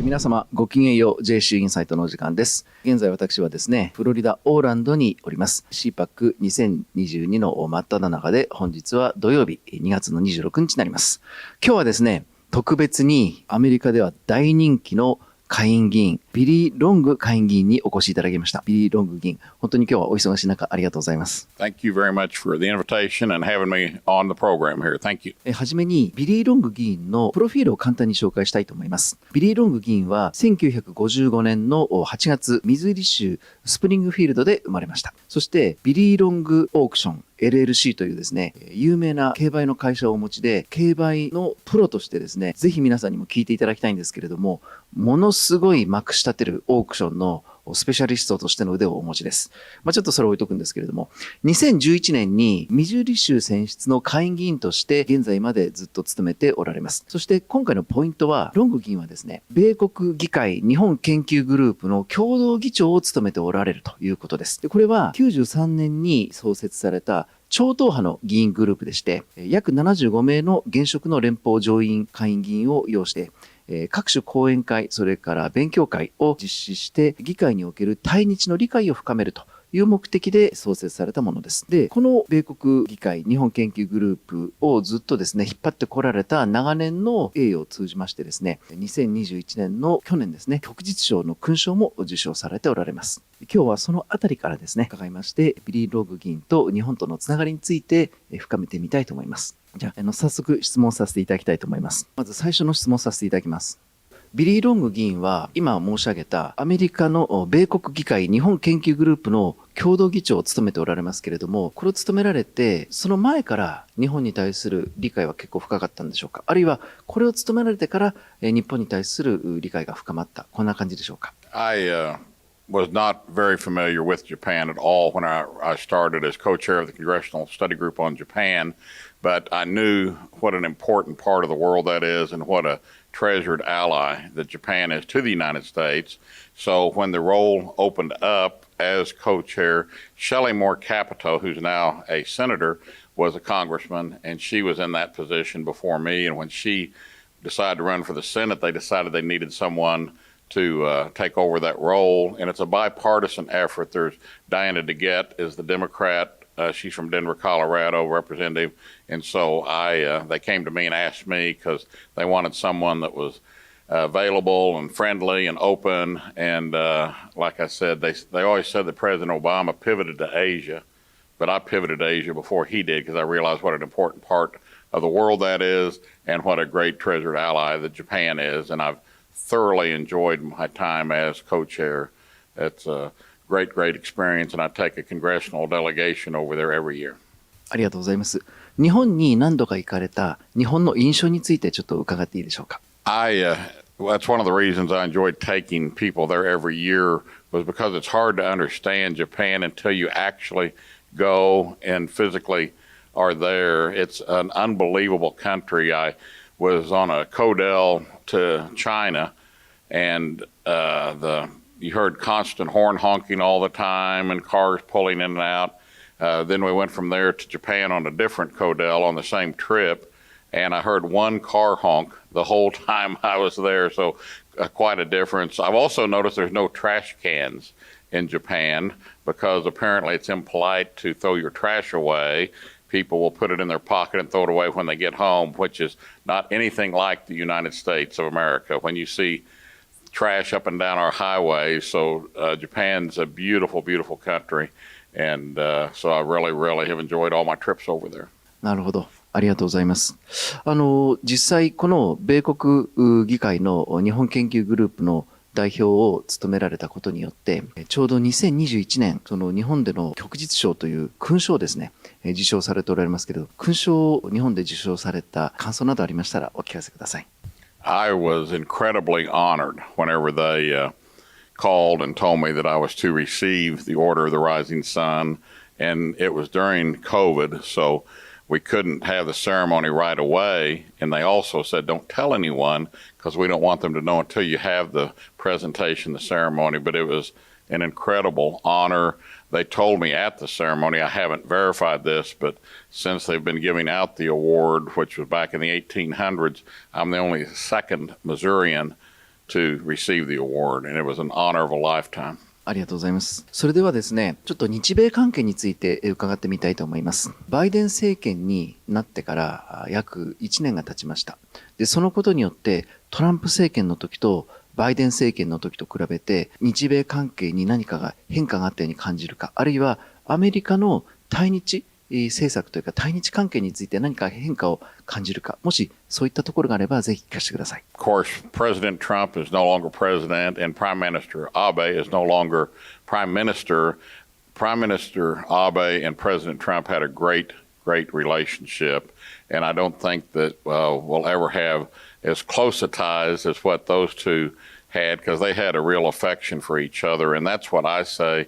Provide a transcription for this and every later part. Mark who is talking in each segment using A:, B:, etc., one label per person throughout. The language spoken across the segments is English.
A: 皆様ごきげんよう。 JC インサイトのお時間です。現在私はですね、フロリダオーランドにおります。 CPAC2022 の真っ只中で、本日は土曜日2月の26日になります。今日はですね、特別にアメリカでは大人気の下院議員、ビリー・ロング下院議員にお越しいただきました。ビリー・ロング議員、本当に今日はお忙しい中ありがとうございます。
B: Thank you very much for the invitation and having me on the program here. Thank you.
A: はじめにビリー・ロング議員のプロフィールを簡単に紹介したいと思います。ビリー・ロング議員は1955年の8月、ミズーリ州スプリングフィールドで生まれました。そしてビリー・ロングオークションLLC というですね、有名な競売の会社をお持ちで、競売のプロとしてですね、ぜひ皆さんにも聞いていただきたいんですけれども、ものすごいまくし立てるオークションのスペシャリストとしての腕をお持ちです。ちょっとそれを置いとくんですけれども、2011年にミズーリ州選出の下院議員として現在までずっと務めておられます。そして今回のポイントは、ロング議員はですね、米国議会日本研究グループの共同議長を務めておられるということです。で、これは93年に創設された超党派の議員グループでして、約75名の現職の連邦上院下院議員を擁して、各種講演会、それから勉強会を実施して、議会における対日の理解を深めるという目的で創設されたものです。で、この米国議会日本研究グループをずっとですね、引っ張ってこられた長年の栄誉を通じましてですね、2021年の去年ですね、旭日賞の勲章も受賞されておられます。今日はそのあたりからですね、伺いまして、ビリー・ロング議員と日本とのつながりについて深めてみたいと思います。じゃあ、早速質問させていただきたいと思います。まず最初の質問させていただきます。ビリー・ロング議員は今申し上げたアメリカの米国議会日本研究グループの共同議長を務めておられますけれども、これを務められて、その前から日本に対する理解は結構深かったんでしょうか。あるいはこれを務められてから日本に対する理解が深まった。こんな感じでしょうか。
B: Was not very familiar with Japan at all when I started as co-chair of the Congressional Study Group on Japan, but I knew what an important part of the world that is and what a treasured ally that Japan is to the United States. So when the role opened up as co-chair, Shelley Moore Capito, who's now a senator, was a congressman, and she was in that position before me. And when she decided to run for the Senate, they decided they needed someone to take over that role, and it's a bipartisan effort. There's Diana DeGette is the Democrat. She's from Denver, Colorado, representative, and so they came to me and asked me because they wanted someone that was available and friendly and open. And like I said, they always said that President Obama pivoted to Asia, but I pivoted to Asia before he did because I realized what an important part of the world that is and what a great treasured ally that Japan is. And I've thoroughly enjoyed my time as co-chair. It's a great, great experience, and I take a congressional delegation over there every year.
A: ありがとうございます。日本に何度か行かれた日本の印象についてちょっと伺っていいでしょうか。
B: That's one of the reasons I enjoyed taking people there every year was because it's hard to understand Japan until you actually go and physically are there. It's an unbelievable country. I was on a Codel to China, and you heard constant horn honking all the time and cars pulling in and out. Then we went from there to Japan on a different Codel on the same trip, and I heard one car honk the whole time I was there, so quite a difference. I've also noticed there's no trash cans in Japan because apparently it's impolite to throw your trash away. People will put it in their pocket and throw it away when they get home, which is not anything like the United States of America. When you see trash up and down our highways, so Japan's a beautiful, beautiful country, and so I really, really have enjoyed all my trips over there.
A: なるほど。ありがとうございます。実際この米国議会の日本研究グループの代表を務められたことによって、ちょうど2021年、その日本での旭日賞という勲章をですね、受賞されておられますけれど、勲章を日本で受賞された感想などありましたらお聞かせください。
B: I was incredibly honored whenever they called and told me that I was to receive the Order of the Rising Sun, and it was during COVID, so we couldn't have the ceremony right away, and they also said, don't tell anyone because we don't want them to know until you have the presentation, the ceremony, but it was an incredible honor. They told me at the ceremony, I haven't verified this, but since they've been giving out the award, which was back in the 1800s, I'm the only second Missourian to receive the award, and it was an honor of a lifetime.
A: ありがとうございます。それではですね、ちょっと日米関係について伺ってみたいと思います。バイデン政権になってから約1年が経ちました。で、そのことによってトランプ政権の時とバイデン政権の時と比べて日米関係に何かが変化があったように感じるか、あるいはアメリカの対日政策というか対日関係について何か変化を感じるか、もしそういったところがあればぜひ聞かせてください。
B: Of course, President Trump is no longer president, and Prime Minister Abe is no longer prime minister. Prime Minister Abe and President Trump had a great relationship, and I don't think that we'll ever have as close a ties as what those two had, because they had a real affection for each other, and that's what I say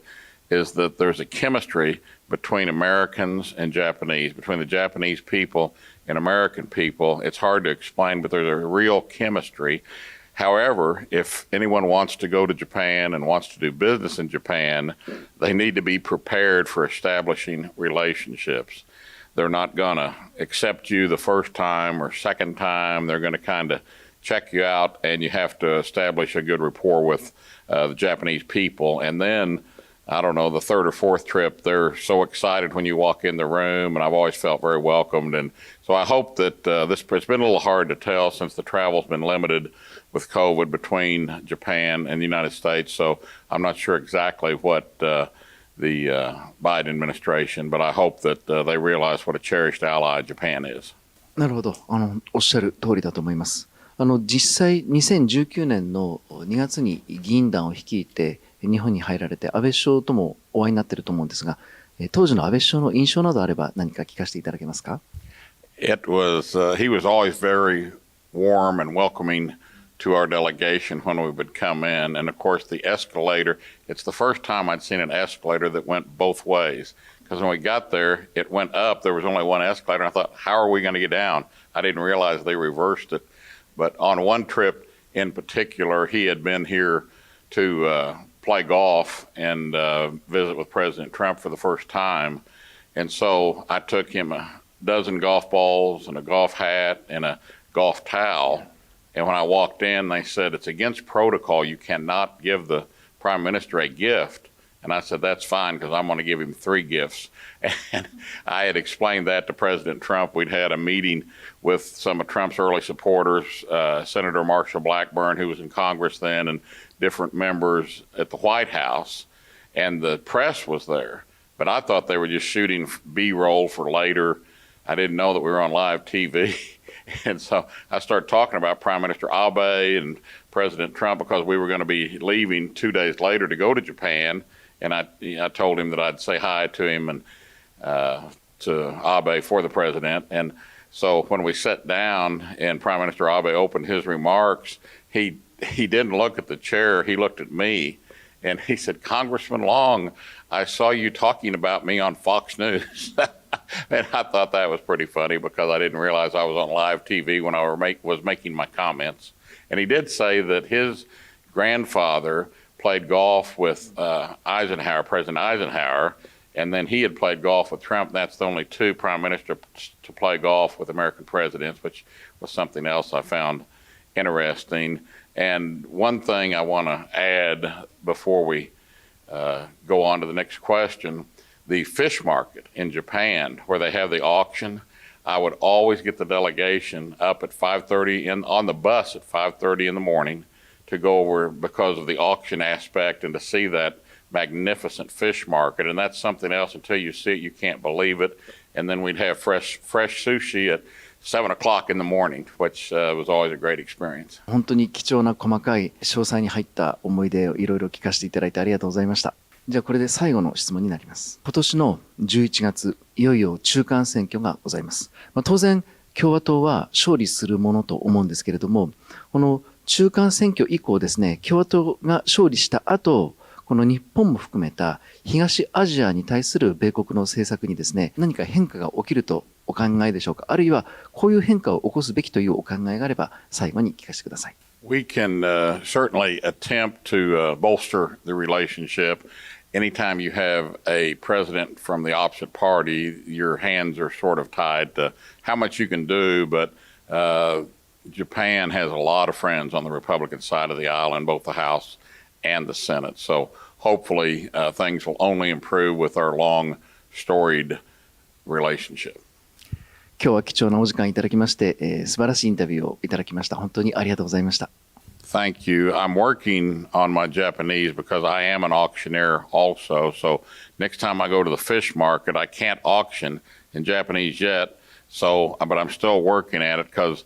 B: is that there's a chemistry between Americans and Japanese, between the Japanese people and American people. It's hard to explain, but there's a real chemistry. However, if anyone wants to go to Japan and wants to do business in Japan, they need to be prepared for establishing relationships. They're not going to accept you the first time or second time. They're going to kind of check you out, and you have to establish a good rapport with the Japanese people. And then, I don't know, the third or fourth trip, they're so excited when you walk in the room, and I've always felt very welcomed. And so I hope that it's been a little hard to tell since the travel's been limited with COVID between Japan and the United States. So I'm not sure exactly what the Biden administration, but I hope that they realize what a cherished ally Japan is.
A: なるほど。おっしゃる通りだと思います。実際2019年の2月に議員団を率いて日本に入られて安倍首相ともお会いになっていると思うんですが、当時の安倍首相の印象などあれば何か聞かせていただけますか？
B: It was, he was always very warm and welcoming to our delegation when we would come in. And of course the escalator, it's the first time I'd seen an escalator that went both ways. Because when we got there, it went up, there was only one escalator, and I thought, how are we going to get down? I didn't realize they reversed it. But on one trip in particular, he had been here to play golf and visit with President Trump for the first time. And so I took him a dozen golf balls and a golf hat and a golf towel. And when I walked in, they said, it's against protocol. You cannot give the Prime Minister a gift. And I said, that's fine, because I'm going to give him 3 gifts. And I had explained that to President Trump. We'd had a meeting with some of Trump's early supporters, Senator Marshall Blackburn, who was in Congress then, and different members at the White House. And the press was there. But I thought they were just shooting B-roll for later. I didn't know that we were on live TV. And so I started talking about Prime Minister Abe and President Trump, because we were going to be leaving 2 days later to go to Japan. And I told him that I'd say hi to him and to Abe for the president. And so when we sat down and Prime Minister Abe opened his remarks, he didn't look at the chair. He looked at me, and he said, Congressman Long, I saw you talking about me on Fox News. And I thought that was pretty funny, because I didn't realize I was on live TV when I was making my comments. And he did say that his grandfather played golf with Eisenhower, President Eisenhower, and then he had played golf with Trump. That's the only 2 prime ministers to play golf with American presidents, which was something else I found interesting. And one thing I want to add before we go on to the next question, the fish market in Japan, where they have the auction, I would always get the delegation up at 5:30 on the bus at 5:30 in the morning to go over, because of the auction aspect, and to see that magnificent fish market. And that's something else, until you see it, you can't believe it. And then we'd have fresh sushi at 7 o'clock in the morning, which was always a great experience.
A: 本当に貴重な細かい詳細に入った思い出をいろいろ聞かせていただいてありがとうございました。じゃあこれで最後の質問になります。今年の11月、いよいよ中間選挙がございます。当然、共和党は勝利するものと思うんですけれども、この中間選挙以降ですね、共和党が勝利した後、この日本も含めた東アジアに対する米国の政策にですね、何か変化が起きるとお考えでしょうか。あるいはこういう変化を起こすべきというお考えがあれば最後に聞かせてください。
B: We can certainly attempt to bolster the relationship. Anytime you have a president from the opposite party, your hands are sort of tied to how much you can do, but Japan has a lot of friends on the Republican side of the aisle in both the House and the Senate. So hopefully things will only improve with our long, storied relationship.
A: 今日は貴重なお時間いただきまして、素晴らしいインタビューをいただきました。本当にありがとうございました。
B: Thank you. I'm working on my Japanese because I am an auctioneer also. So next time I go to the fish market, I can't auction in Japanese yet. So, but I'm still working at it because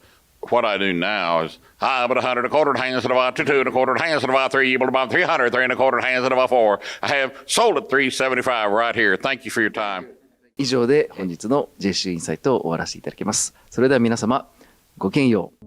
B: what I do now is I but 100 1/4 hands of about 2 1/4 hands of about 3 but about 300 3 1/4 hands of about 4. I have sold at 375 right here. Thank you for your time.
A: 以上で本日の JC インサイトを終わらせていただきます。それでは皆様ごきげんよう。